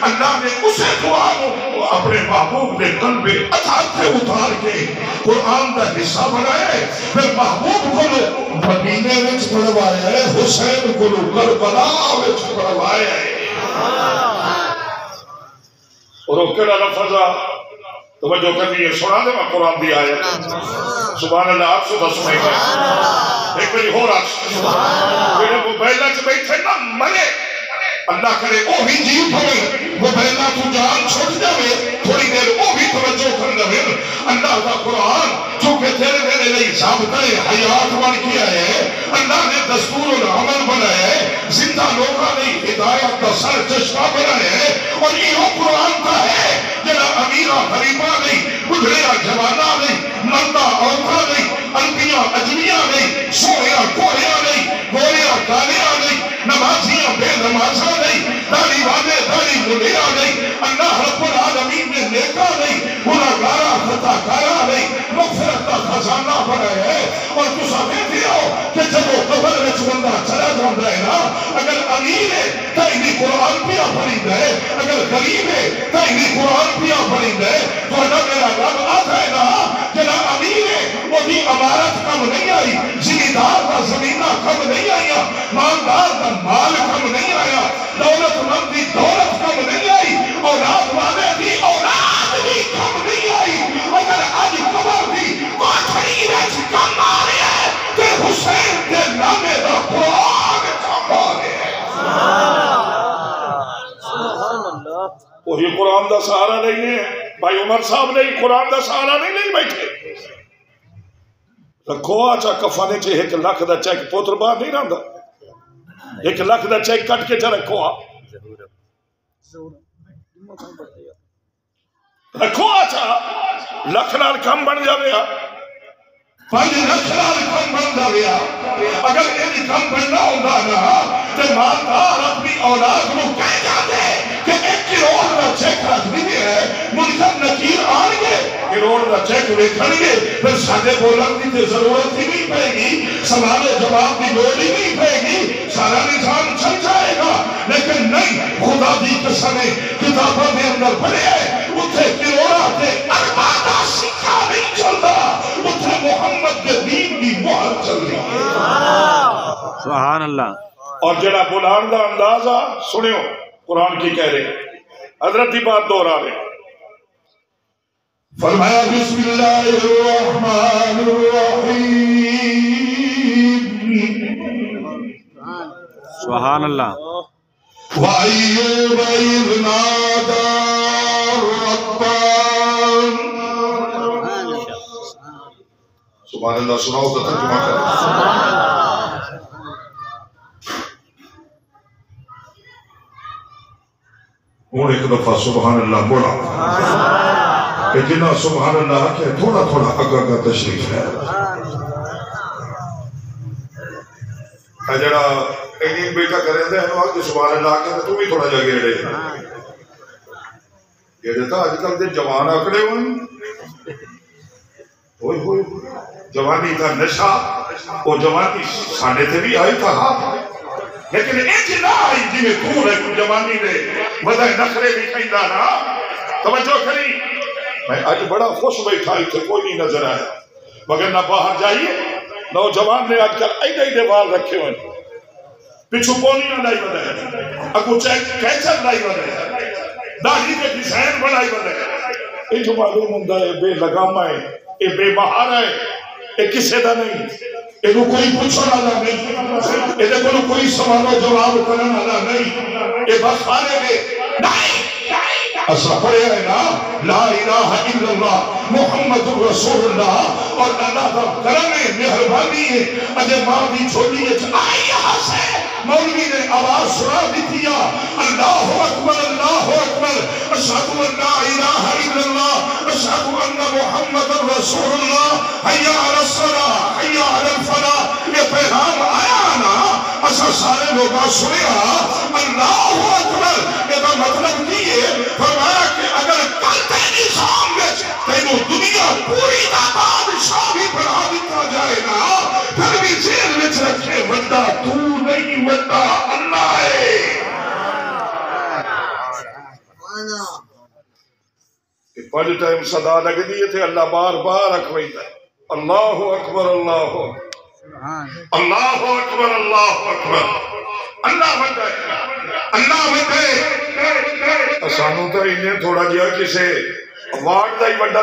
اللہ نے اسے دعا اپنے محبوب نے قلب اطاعت سے اتار کے قرآن کا حصہ بنائے، پھر محبوب کو مدینے میں پڑھوایا ہے، حسین کو کربلا میں پڑھوایا ہے۔ اور وہ کہڑا لفظ توجہ کرنی ہے، سنا دے میں قرآن دی آیت سبحان اللہ آپ سے سنائے گا ایک بری ہو رہا میرے وہ بیلہ کے بیٹھے نہ مرے اللہ کرے وہ بھی جیو پڑے وہ بیلہ تو جان چھوٹ جاوے تھوڑی دیر وہ بھی توجہ کر لے اللہ کا قرآن چونکہ تیرے میرے لئے ثابتہ حیات بن کیا ہے، اللہ نے دستور العمل بنایا ہے، زندہ لوگاں نے ہدایت کا سر چشمہ بنایا ہے، اور یہ قرآن کا ہے جنا امیرہ غریبہ نہیں، بڑھڑیا جوانہ نہیں، مردہ عورتہ نہیں، انبیاء اجمیہ نہیں، سویا کوڑیا نہیں، گوریا کالیا نہیں، نمازیاں بے نمازہ نہیں، داڑھی والے داڑھی ملیا نہیں، اللہ رب العالمین نے نیکا نہیں، گناہگارہ خطا کارا نہیں، مغفرت کا خزانہ بنایا ہے۔ اور تو سمجھتے ہو کہ جب وہ قبر میں بندہ چلا جاتا ہے نا، اگر امیر ہے تو انہی قرآن پیا پڑھی دے، اگر غریب ہے تو انہی قرآن پیا پڑھی دے، تو اگر میرا رب آتا ہے نا جنا امیر ہے وہ بھی عمارت کم نہیں آئی، زمیندار کا زمینہ کم نہیں آیا، مالدار کا مال کم نہیں آیا، دولت مند کی دولت کم نہیں آئی، اولاد والے کی اولاد بھی کم نہیں آئی۔ اگر آج قبر بھی کوٹھڑی رچ کم آ رہے ہیں کہ حسین کے نامے دا قرآن کم آ رہے ہیں۔ وہی قرآن دا سہارا نہیں ہے بھائی عمر صاحب نے قرآن دا سہارا نہیں بیٹھے رکھو آچا کفانے چے 1 لاکھ دا چیک پوتر باہر نہیں رہندا، 1 لاکھ دا چیک کٹ کے چا رکھو رکھو آچا لکھ نال کم بن جاوے 5 لکھ نال کم بن جاوے۔ اگر یہ کم بننا ہوگا نا تو مالدار اپنی اولاد کو کہہ جاتے کہ 1 کروڑ دا چیک رکھ دیئے ہے، منکر نکیر آن گے کروڑ دا چیک ویکھن گے، پھر ساڑھے بولن کی ضرورت ہی نہیں پڑے گی، سوال جواب کی لوڑ ہی نہیں پڑے گی، سارا نظام چل جائے گا۔ لیکن نہیں، خدا دی قسمیں کتابوں میں اندر پڑے ہیں اتھے کروڑا تے اربا دا سکھا نہیں چلتا، اتھے محمد کے دین کی مہر چل رہی ہے۔ سبحان اللہ۔ اور جڑا بلان دا اندازہ سنیو قرآن کی کہہ رہے حضرت دی بات دورا رہے فرمایا بسم اللہ الرحمن الرحیم سبحان اللہ۔ وَأَيُّوبَ إِذْ نَادَى رَبَّهُ سبحان اللہ سناؤ تو ترجمہ کریں۔ ہوں ایک دفعہ سبحان اللہ بولا کہ جنہ سبحان اللہ کہ تھوڑا تھوڑا اگا کا تشریف ہے جڑا ایک بیٹا کریں دے ہنو آج سبحان اللہ کہ تو بھی تھوڑا جا گیڑے یہ دیتا آج کل دے جوان اکڑے ہوئی ہوئی جوانی کا نشہ وہ جوانی ساڑھے تھے بھی آئی تھا لیکن ایک نہ آئی جی میں دور ہے کچھ جوانی دے وضع نخرے بھی کہیں دانا توجہ کری میں آج بڑا خوش بیٹھا ہی تھے کوئی نہیں نظر آیا مگر نہ باہر جائیے نوجوان نے آج کل ایڈے وال رکھے ہوئے پچھو پونیاں لائی بڑھا ہے اگو کیچر لائی بڑھا ہے داڑھی کے ڈیزائن بڑھائی بڑھا ہے یہ جو معلوم ہوندہ ہے بے لگامہ ہے یہ بے بہار ہے یہ کسے دا نہیں یہ کوئی پوچھنا والا نہیں یہ کوئی سوال و جواب کرنا والا نہیں یہ بس خانے میں نہیں اصلا پڑھے ہے نا لا الہ الا اللہ محمد رسول اللہ اور اللہ کا کرم ہے مہربانی ہے اجے ماں بھی چھوٹی ہے آئی یہاں سے مولوی نے آواز سنا دی دیا اللہ اکبر اشہد ان لا الہ الا اللہ اشہد ان محمد رسول اللہ حیا علی الصلاۃ حیا علی الفلاح یہ پیغام آیا نا اصلا سارے لوگاں سنیا اللہ اکبر یہ کا مطلب نہیں ہے فرمایا کہ اگر کل تیری نظام میں تینوں دنیا پوری دا بادشاہ بھی بنا دیتا جائے نا پھر بھی جیل میں رکھے بندہ تو نہیں بندہ اللہ ہے کہ 5 ٹائم صدا لگ دیئے تھے اللہ بار بار اکویتا ہے اللہ اکبر اللہ اکبر اللہ اکبر اللہ اکبر اللہ وڈے سانو تو انہیں تھوڑا جیا کسے وارڈ دا ہی وڈا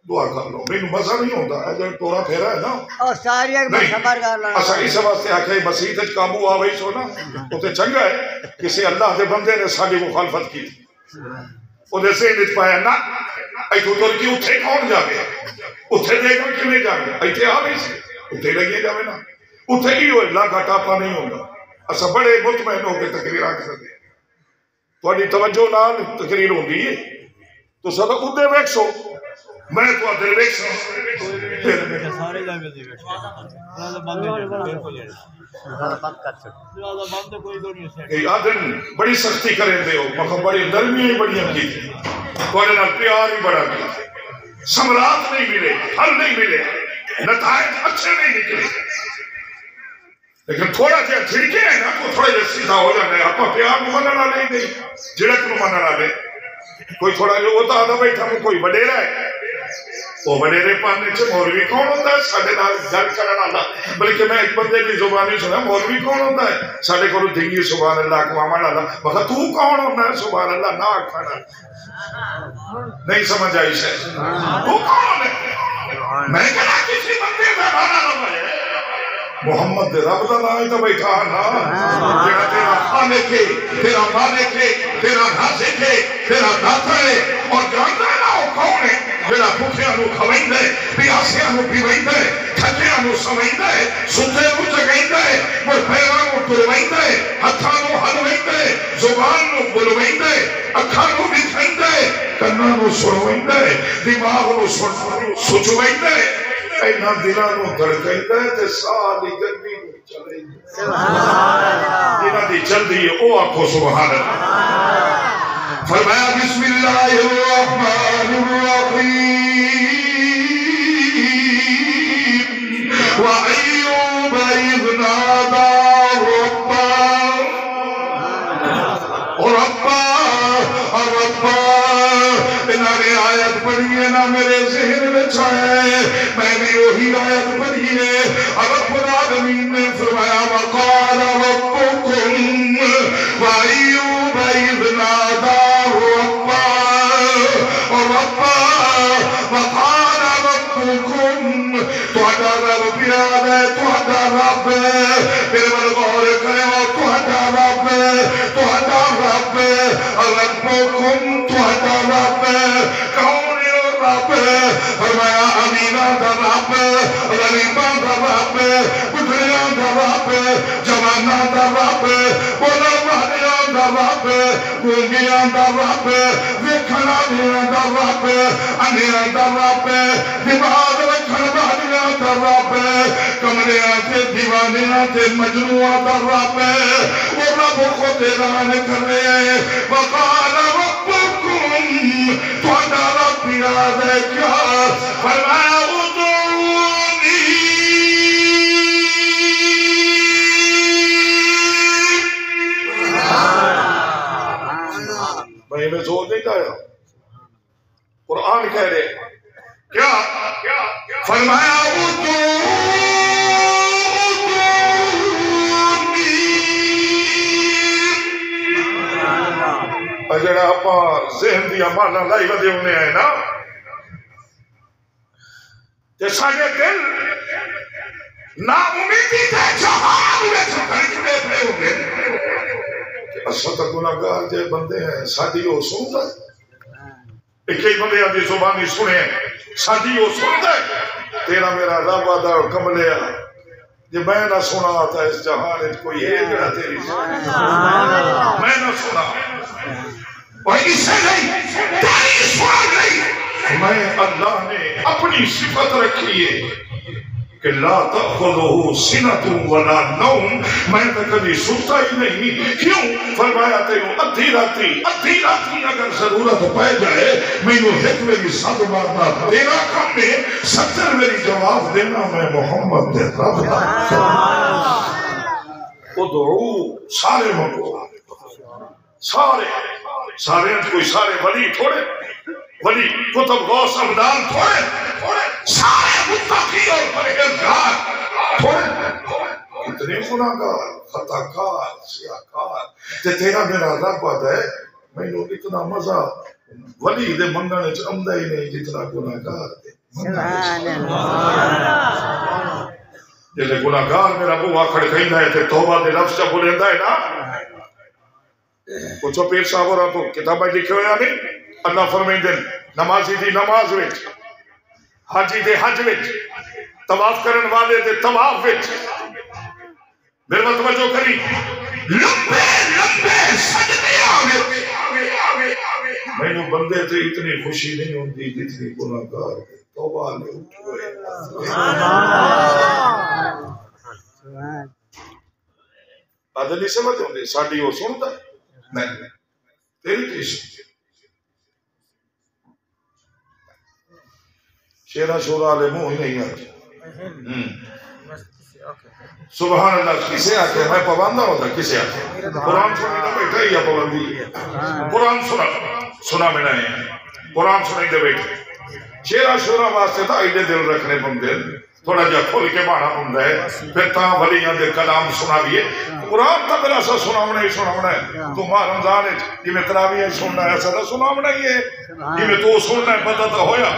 دعا کر لو میں مزہ نہیں ہوتا ہے جب ٹورا پھیرا ہے نا اور ساری ایک خبر کر لو اسا اس واسطے آکھے مسیح تے کامو آوئی سو نا او تے چنگا ہے کسی اللہ دے بندے نے ساری مخالفت کی او دے سے نت پایا نا اے تو تر کی اٹھے کون جاوے اٹھے دے گا کیوں نہیں جاوے ایتھے آوے سے اٹھے لگے جاوے نا اٹھے ہی ہوئے لا گھاٹا پا نہیں ہوگا اسا بڑے مطمئن ہو کے تقریر آکھ سکتے ہیں تھوڑی توجہ نال تقریر ہوگی ہے تو سدا ادھے ویکسو میں تو ادھے ویکسو سارے جاگے دے کہ آدھن بڑی سختی کریں دے ہو مخم بڑی نرمی ہی بڑی ہم کی تھی کوئی نہ پیار ہی بڑا کی سمرات نہیں ملے حل نہیں ملے نتائج اچھے نہیں نکلے لیکن تھوڑا جہاں جھڑکے ہیں نا تو تھوڑا جہاں سیدھا ہو جانا ہے اپنا پیار ممننا نہیں دے جڑک ممننا لے کوئی تھوڑا جو ہوتا آدھا بیٹھا میں کوئی وڈیرا ہے وہ وڈیرے پانے چھے مولوی کون ہوتا ہے ساڑھے نال گھر کرنا اللہ بلکہ میں ایک بندے کی زبانی سنا مولوی کون ہوتا ہے ساڑھے کو دھنگی سبحان اللہ اقوامان اللہ مگر تو کون ہوتا ہے سبحان اللہ نہ کھانا نہیں سمجھ آئی سے تو کون ہے میں کہنا کسی بندے میں بھانا نہ بھائے محمد دے رب دا نام تو بیٹھا نا جڑا تیرا خانے کے تیرا مانے کے تیرا ناسے کے تیرا داتا ہے اور جانتا ہے نا وہ کون ہے جڑا بھوکیاں نو کھوائندا ہے پیاسیاں نو پیوائندا ہے تھکیاں نو سمائندا ہے ستے نو جگائندا ہے وہ پیراں نو ٹروائندا ہے ہتھاں نو ہلوائندا ہے زبان نو بلوائندا ہے اکھاں نو دکھائندا ہے کناں نو سنوائندا ہے دماغ نو سوچوائندا ہے اینا دلان نو دھڑکائندا ہے تے ساری گندی نو چلائندا ہے جنہاں دی چل دی ہے او آکھو سبحان اللہ فرمایا بسم اللہ الرحمن الرحیم وَأَيُّوبَ إِذْ نَادَىٰ رَبَّهُ انہوں نے آیت پڑھی ہے نا میرے ذہن میں چھائے میں نے وہی آیت پڑھی ہے رب العالمین نے فرمایا وَقَالَ رَبُّكُمْ وَأَيُّوبَ إِذْ نَادَىٰ وَقَالَ رَبُّكُمْ تُوَحْدَ رب پیار ہے تُوحْدَ رب میرے بل غور کرے تُوحْدَ رب ربكم تُوحْدَ رب کون ہے رب فرمایا امینہ دا رب غریبہ دا رب بڑھیاں دا رب جوانہ دا رب بولا والیاں دا رب گونگیاں دا رب ویکھنا دیاں دا رب انیاں دا رب دماغ رکھن والیاں دا رب کمریاں تے دیوانیاں تے مجنوعاں دا رب وہ رب خود اعلان کر رہے ہیں وقال ربكم تُوحْدَ رب یاد ہے کیا فرمایا ادعونی میں نے زور نہیں کہا قرآن کہہ رہے کیا فرمایا جڑا اپا ذہن دیا مانا لائی ودے ہونے آئے نا تے ساڑھے دل نا امیدی تے جہاں ہوئے چھکڑے پڑے ہوئے اصل تک گناہگار جے بندے ہیں سادی وہ سن دے ایک ہی بندے آدھی زبانی سنے سادی وہ سن دے تیرا میرا رب آدھا کملیا یہ میں نہ سنا آتا اس جہان کوئی ہے جڑا تیری میں نہ سنا اور اس سے نہیں تیری سنا نہیں میں اللہ نے اپنی صفت رکھی ہے کہ لا تأخذه سنة ولا نوم میں تو کبھی سوتا ہی نہیں کیوں فرمایا تیوں ادھی راتی اگر ضرورت پہ جائے میں نے ایک میری ساتھ مارنا تیرا کام میں 70 میری جواب دینا میں محمد دے رب ادعو سارے مکو سارے کوئی سارے ولی تھوڑے ولی کتب غوث ابدال تھوڑے سارے متقی اور پرہیزگار تھوڑے اتنے گناہگار خطاکار سیاکار تے تیرا میرا رب ہے میں نے اتنا مزہ ولی دے منگنے چ آمدا ہی نہیں جتنا گناہگار دے سبحان اللہ جلے گناہگار میرا بوا کھڑکیندا ہے تے توبہ دے لفظ چ بولیندا ہے نا کچھ پیر صاحب اور تو کتابیں لکھے ہوئے نہیں اللہ فرمائندے نمازی دی نماز وچ حاجی دے حج وچ طواف کرن والے دے طواف وچ میرے توجہ کری لمبے لمبے سجدے آوے میں نے بندے تے اتنی خوشی نہیں ہوندی جتنی گناہگار دے توبہ نے اٹھوئے عدلی سمجھ ہوندی ساڈی وہ سندا نہیں تیری کیسی شیرہ شورہ علیہ منہ نہیں آتی سبحان اللہ کسے آتے میں پابندہ ہوتا کسے آتے قرآن سنی نہ بیٹھا ہی یا پابندی قرآن سنا میں نہیں قرآن سنی دے بیٹھے شیرہ شورہ واسطے تھا ایڈے دل رکھنے بندے تھوڑا جا کھول کے بانا بندہ ہے پھر تاں ولیاں دے کلام سنا دیئے قرآن تا میرا سا سناونا ہی سناونا ہے تمہارا رمضان ہے جی میں تراویہ سننا ہے ایسا تا سناونا ہی ہے جی میں تو سننا ہے پتہ تا ہویا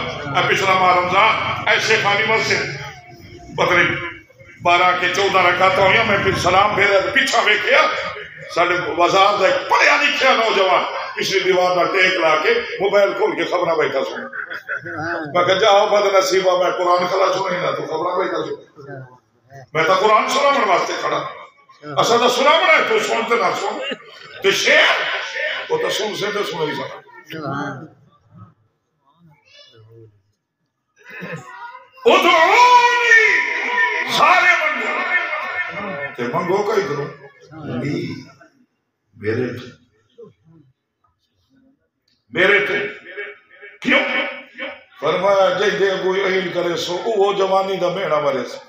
پچھلا ماہ رمضان ایسے خانی مسجد بطریب 12 کے 14 رکھاتا ہویا میں پھر سلام بھیرا پیچھا بیکھیا ساڑھے وزار دا ایک پڑھیا لکھیا نوجوان پچھلی دیوار نہ ٹیک لا کے موبائل کھول کے خبرہ بیٹھا سن میں کہا جاؤ بد نصیبہ میں قرآن کھلا سنیں نا تو خبرہ بیٹھا سن میں تا قرآن سنا من واسطے کھڑا اصلا تا سنا من ہے تو سنتے نہ سن تو شیر وہ تا سن سے تو سنیں سنا ادعونی سارے منگو تے منگو کا ادھروں میرے تو کیوں فرمایا جے دے کوئی اہل کرے سو وہ جوانی دا میڑا مرے سو